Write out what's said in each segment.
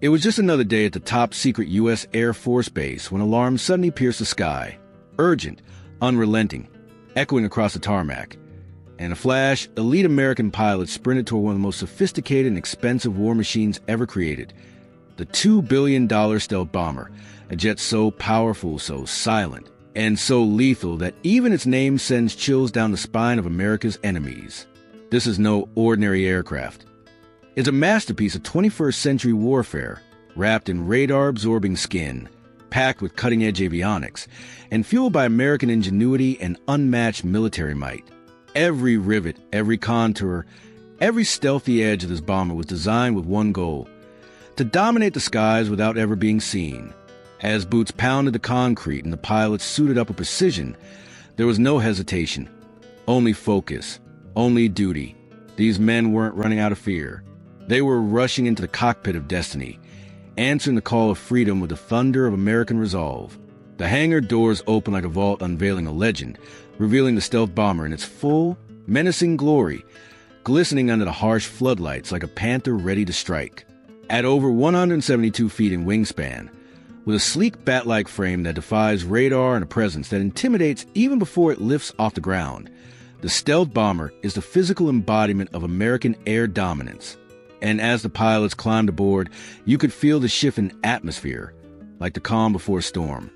It was just another day at the top-secret U.S. Air Force Base when alarms suddenly pierced the sky. Urgent, unrelenting, echoing across the tarmac. In a flash, elite American pilots sprinted toward one of the most sophisticated and expensive war machines ever created. The $2 billion stealth bomber, a jet so powerful, so silent, and so lethal that even its name sends chills down the spine of America's enemies. This is no ordinary aircraft. It's a masterpiece of 21st century warfare, wrapped in radar-absorbing skin, packed with cutting-edge avionics, and fueled by American ingenuity and unmatched military might. Every rivet, every contour, every stealthy edge of this bomber was designed with one goal: to dominate the skies without ever being seen. As boots pounded the concrete and the pilots suited up with precision, there was no hesitation, only focus, only duty. These men weren't running out of fear. They were rushing into the cockpit of destiny, answering the call of freedom with the thunder of American resolve. The hangar doors opened like a vault unveiling a legend, revealing the stealth bomber in its full, menacing glory, glistening under the harsh floodlights like a panther ready to strike. At over 172 feet in wingspan, with a sleek bat-like frame that defies radar and a presence that intimidates even before it lifts off the ground, the stealth bomber is the physical embodiment of American air dominance. And as the pilots climbed aboard, you could feel the shift in atmosphere, like the calm before a storm.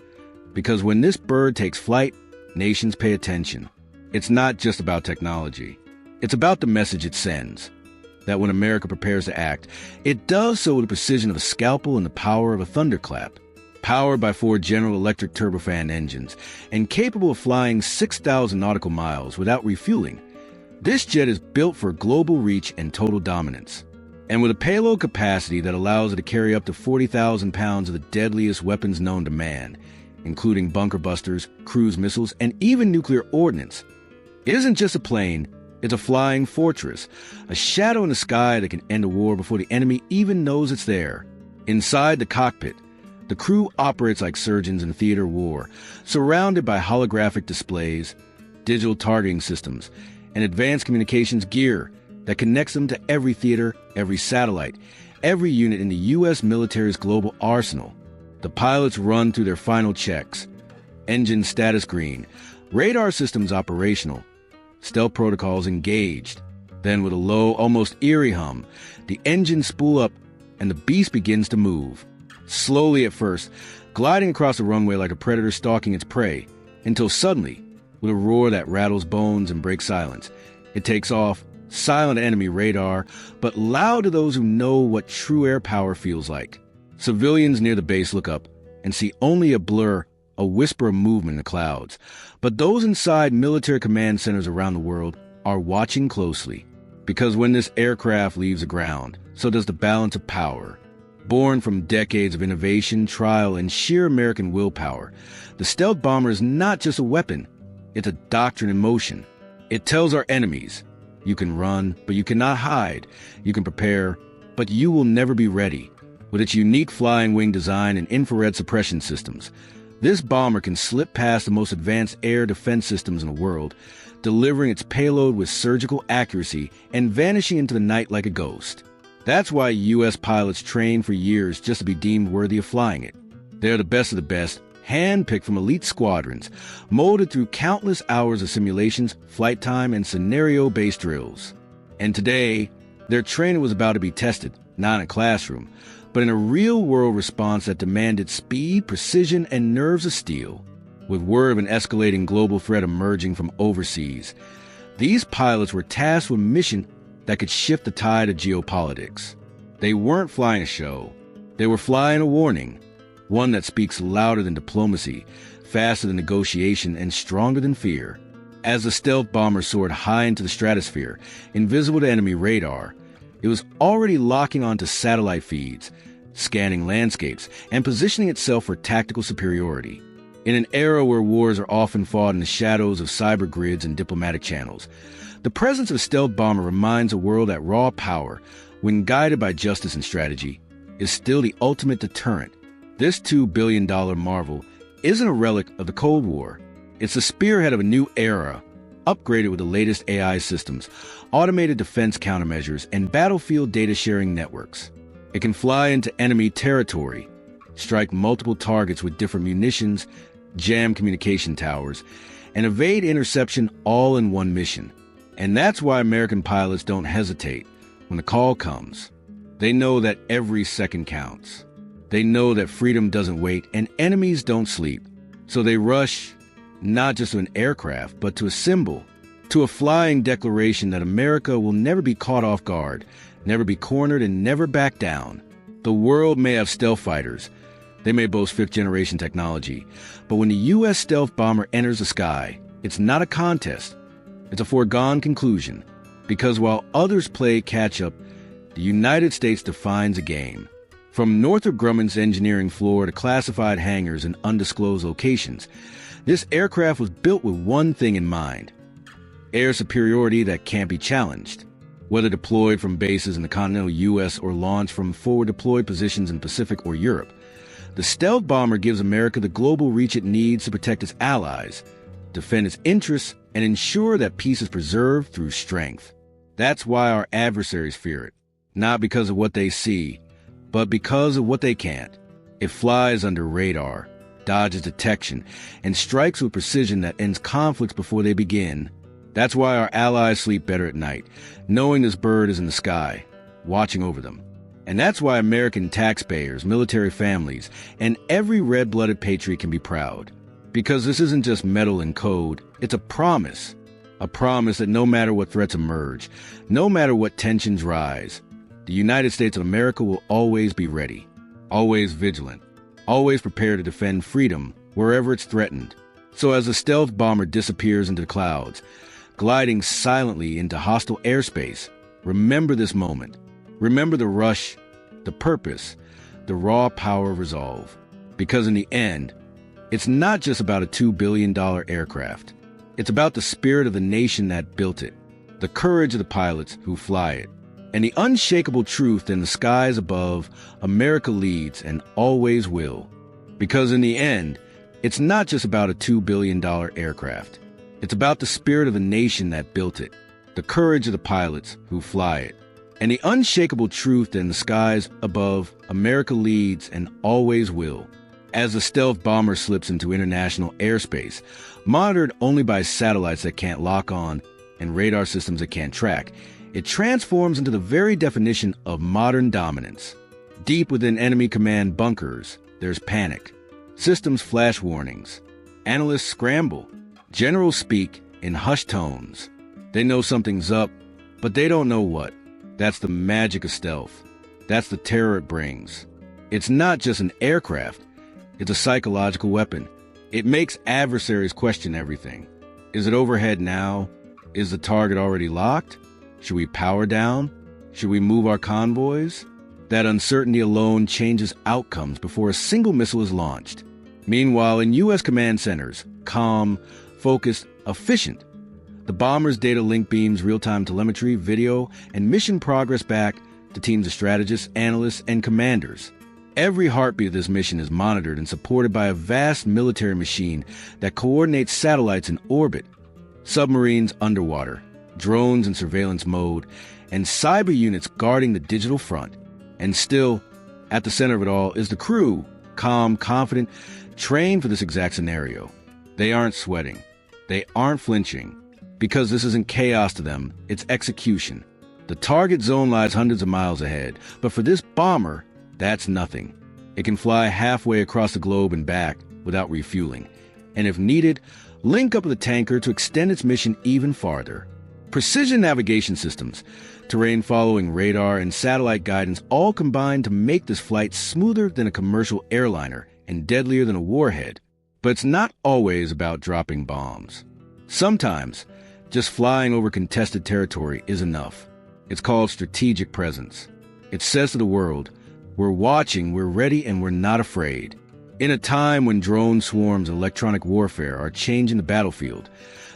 Because when this bird takes flight, nations pay attention. It's not just about technology. It's about the message it sends. That when America prepares to act, it does so with the precision of a scalpel and the power of a thunderclap. Powered by 4 General Electric turbofan engines and capable of flying 6,000 nautical miles without refueling, this jet is built for global reach and total dominance. And with a payload capacity that allows it to carry up to 40,000 pounds of the deadliest weapons known to man, including bunker busters, cruise missiles, and even nuclear ordnance. It isn't just a plane, it's a flying fortress, a shadow in the sky that can end a war before the enemy even knows it's there. Inside the cockpit, the crew operates like surgeons in theater war, surrounded by holographic displays, digital targeting systems, and advanced communications gear that connects them to every theater, every satellite, every unit in the U.S. military's global arsenal. The pilots run through their final checks. Engine status green, radar systems operational, stealth protocols engaged. Then with a low, almost eerie hum, the engines spool up and the beast begins to move. Slowly at first, gliding across the runway like a predator stalking its prey, until suddenly, with a roar that rattles bones and breaks silence, it takes off, silent enemy radar, but loud to those who know what true air power feels like. Civilians near the base look up and see only a blur, a whisper of movement in the clouds. But those inside military command centers around the world are watching closely. Because when this aircraft leaves the ground, so does the balance of power. Born from decades of innovation, trial, and sheer American willpower, the stealth bomber is not just a weapon, it's a doctrine in motion. It tells our enemies, you can run, but you cannot hide. You can prepare, but you will never be ready. With its unique flying wing design and infrared suppression systems, this bomber can slip past the most advanced air defense systems in the world, delivering its payload with surgical accuracy and vanishing into the night like a ghost. That's why U.S. pilots train for years just to be deemed worthy of flying it. They're the best of the best, hand-picked from elite squadrons, molded through countless hours of simulations, flight time, and scenario-based drills. And today, their training was about to be tested, not in a classroom, but in a real-world response that demanded speed, precision, and nerves of steel. With word of an escalating global threat emerging from overseas, these pilots were tasked with a mission that could shift the tide of geopolitics. They weren't flying a show. They were flying a warning, one that speaks louder than diplomacy, faster than negotiation, and stronger than fear. As the stealth bomber soared high into the stratosphere, invisible to enemy radar, it was already locking onto satellite feeds, scanning landscapes, and positioning itself for tactical superiority. In an era where wars are often fought in the shadows of cyber grids and diplomatic channels, the presence of a stealth bomber reminds the world that raw power, when guided by justice and strategy, is still the ultimate deterrent. This $2 billion marvel isn't a relic of the Cold War. It's the spearhead of a new era, upgraded with the latest AI systems, automated defense countermeasures, and battlefield data-sharing networks. It can fly into enemy territory, strike multiple targets with different munitions, jam communication towers, and evade interception all in one mission. And that's why American pilots don't hesitate when the call comes. They know that every second counts. They know that freedom doesn't wait and enemies don't sleep. So they rush not just to an aircraft, but to a symbol, to a flying declaration that America will never be caught off guard, never be cornered, and never back down. The world may have stealth fighters. They may boast fifth-generation technology. But when the U.S. stealth bomber enters the sky, it's not a contest. It's a foregone conclusion. Because while others play catch-up, the United States defines a game. From Northrop Grumman's engineering floor to classified hangars in undisclosed locations, this aircraft was built with one thing in mind: air superiority that can't be challenged. Whether deployed from bases in the continental U.S. or launched from forward-deployed positions in Pacific or Europe, the stealth bomber gives America the global reach it needs to protect its allies, defend its interests, and ensure that peace is preserved through strength. That's why our adversaries fear it, not because of what they see, but because of what they can't. It flies under radar, dodges detection, and strikes with precision that ends conflicts before they begin. That's why our allies sleep better at night, knowing this bird is in the sky, watching over them. And that's why American taxpayers, military families, and every red-blooded patriot can be proud. Because this isn't just metal and code, it's a promise. A promise that no matter what threats emerge, no matter what tensions rise, the United States of America will always be ready, always vigilant, always prepared to defend freedom wherever it's threatened. So as the stealth bomber disappears into the clouds, gliding silently into hostile airspace, remember this moment. Remember the rush, the purpose, the raw power of resolve. Because in the end, it's not just about a $2 billion aircraft. It's about the spirit of the nation that built it, the courage of the pilots who fly it, and the unshakable truth that in the skies above, America leads and always will. Because in the end, it's not just about a $2 billion aircraft. It's about the spirit of the nation that built it, the courage of the pilots who fly it, and the unshakable truth that in the skies above, America leads and always will. As the stealth bomber slips into international airspace, monitored only by satellites that can't lock on and radar systems that can't track, it transforms into the very definition of modern dominance. Deep within enemy command bunkers, there's panic. Systems flash warnings. Analysts scramble. Generals speak in hushed tones. They know something's up, but they don't know what. That's the magic of stealth. That's the terror it brings. It's not just an aircraft. It's a psychological weapon. It makes adversaries question everything. Is it overhead now? Is the target already locked? Should we power down? Should we move our convoys? That uncertainty alone changes outcomes before a single missile is launched. Meanwhile, in U.S. command centers, calm, focused, efficient, the bomber's data link beams real-time telemetry, video, and mission progress back to teams of strategists, analysts, and commanders. Every heartbeat of this mission is monitored and supported by a vast military machine that coordinates satellites in orbit, submarines underwater, drones in surveillance mode, and cyber units guarding the digital front. And still, at the center of it all is the crew, calm, confident, trained for this exact scenario. They aren't sweating. They aren't flinching. Because this isn't chaos to them, it's execution. The target zone lies hundreds of miles ahead, but for this bomber, that's nothing. It can fly halfway across the globe and back without refueling, and if needed, link up with a tanker to extend its mission even farther. Precision navigation systems, terrain-following radar, and satellite guidance all combine to make this flight smoother than a commercial airliner and deadlier than a warhead. But it's not always about dropping bombs. Sometimes, just flying over contested territory is enough. It's called strategic presence. It says to the world, we're watching, we're ready, and we're not afraid. In a time when drone swarms and electronic warfare are changing the battlefield,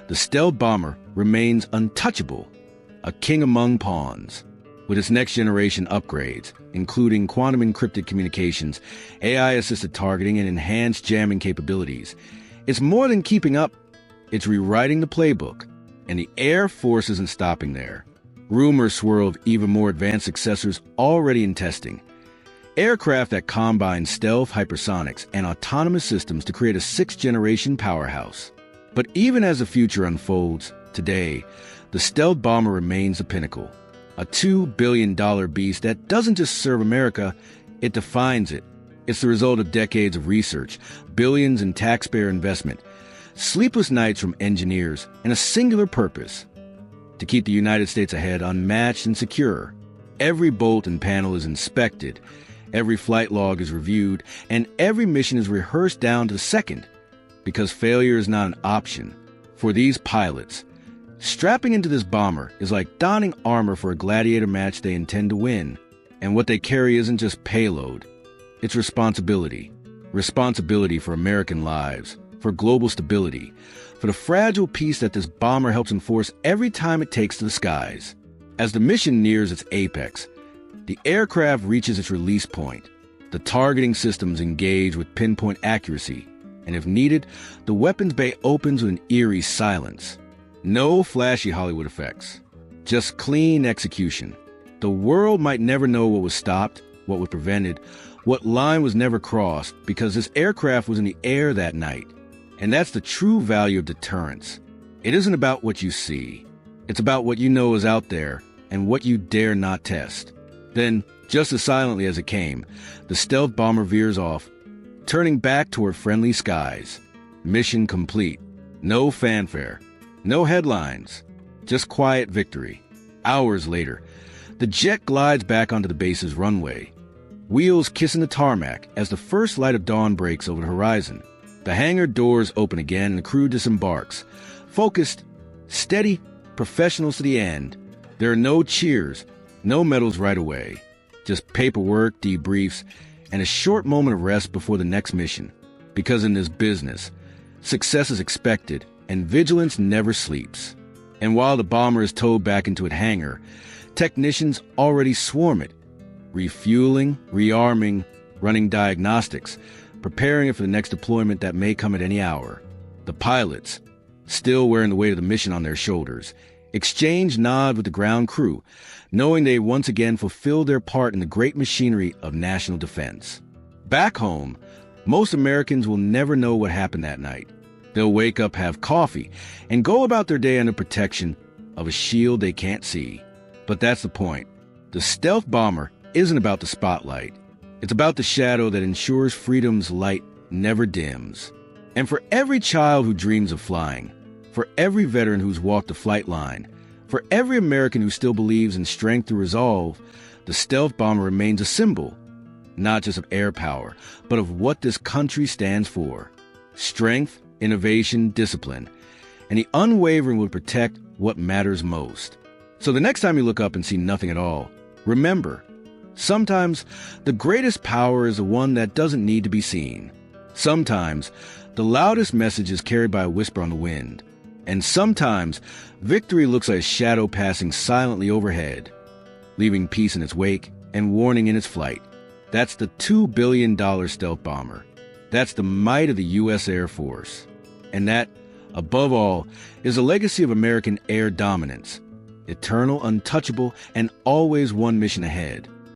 the stealth bomber remains untouchable, a king among pawns. With its next-generation upgrades, including quantum-encrypted communications, AI-assisted targeting, and enhanced jamming capabilities, it's more than keeping up. It's rewriting the playbook, and the Air Force isn't stopping there. Rumors swirl of even more advanced successors already in testing. Aircraft that combine stealth, hypersonics, and autonomous systems to create a sixth-generation powerhouse. But even as the future unfolds, today, the stealth bomber remains the pinnacle. A $2 billion beast that doesn't just serve America, it defines it. It's the result of decades of research, billions in taxpayer investment, sleepless nights from engineers, and a singular purpose: to keep the United States ahead, unmatched and secure. Every bolt and panel is inspected, every flight log is reviewed, and every mission is rehearsed down to the second, because failure is not an option. For these pilots, strapping into this bomber is like donning armor for a gladiator match they intend to win. And what they carry isn't just payload, it's responsibility. Responsibility for American lives, for global stability, for the fragile peace that this bomber helps enforce every time it takes to the skies. As the mission nears its apex, the aircraft reaches its release point. The targeting systems engage with pinpoint accuracy, and if needed, the weapons bay opens with an eerie silence. No flashy Hollywood effects, just clean execution. The world might never know what was stopped, what was prevented, what line was never crossed, because this aircraft was in the air that night. And that's the true value of deterrence. It isn't about what you see. It's about what you know is out there and what you dare not test. Then, just as silently as it came, the stealth bomber veers off, turning back toward friendly skies. Mission complete. No fanfare. No headlines. Just quiet victory. Hours later, the jet glides back onto the base's runway, wheels kissing the tarmac as the first light of dawn breaks over the horizon. The hangar doors open again and the crew disembarks. Focused, steady, professionals to the end. There are no cheers, no medals right away. Just paperwork, debriefs, and a short moment of rest before the next mission. Because in this business, success is expected and vigilance never sleeps. And while the bomber is towed back into its hangar, technicians already swarm it, refueling, rearming, running diagnostics, preparing it for the next deployment that may come at any hour. The pilots, still wearing the weight of the mission on their shoulders, exchange nod with the ground crew, knowing they once again fulfilled their part in the great machinery of national defense. Back home, most Americans will never know what happened that night. They'll wake up, have coffee, and go about their day under protection of a shield they can't see. But that's the point. The stealth bomber isn't about the spotlight. It's about the shadow that ensures freedom's light never dims. And for every child who dreams of flying, for every veteran who's walked the flight line, for every American who still believes in strength through resolve, the stealth bomber remains a symbol, not just of air power, but of what this country stands for. Strength, innovation, discipline, and the unwavering will protect what matters most. So the next time you look up and see nothing at all, remember, sometimes the greatest power is the one that doesn't need to be seen. Sometimes the loudest message is carried by a whisper on the wind. And sometimes victory looks like a shadow passing silently overhead, leaving peace in its wake and warning in its flight. That's the $2 billion stealth bomber. That's the might of the U.S. Air Force. And that, above all, is a legacy of American air dominance. Eternal, untouchable, and always one mission ahead.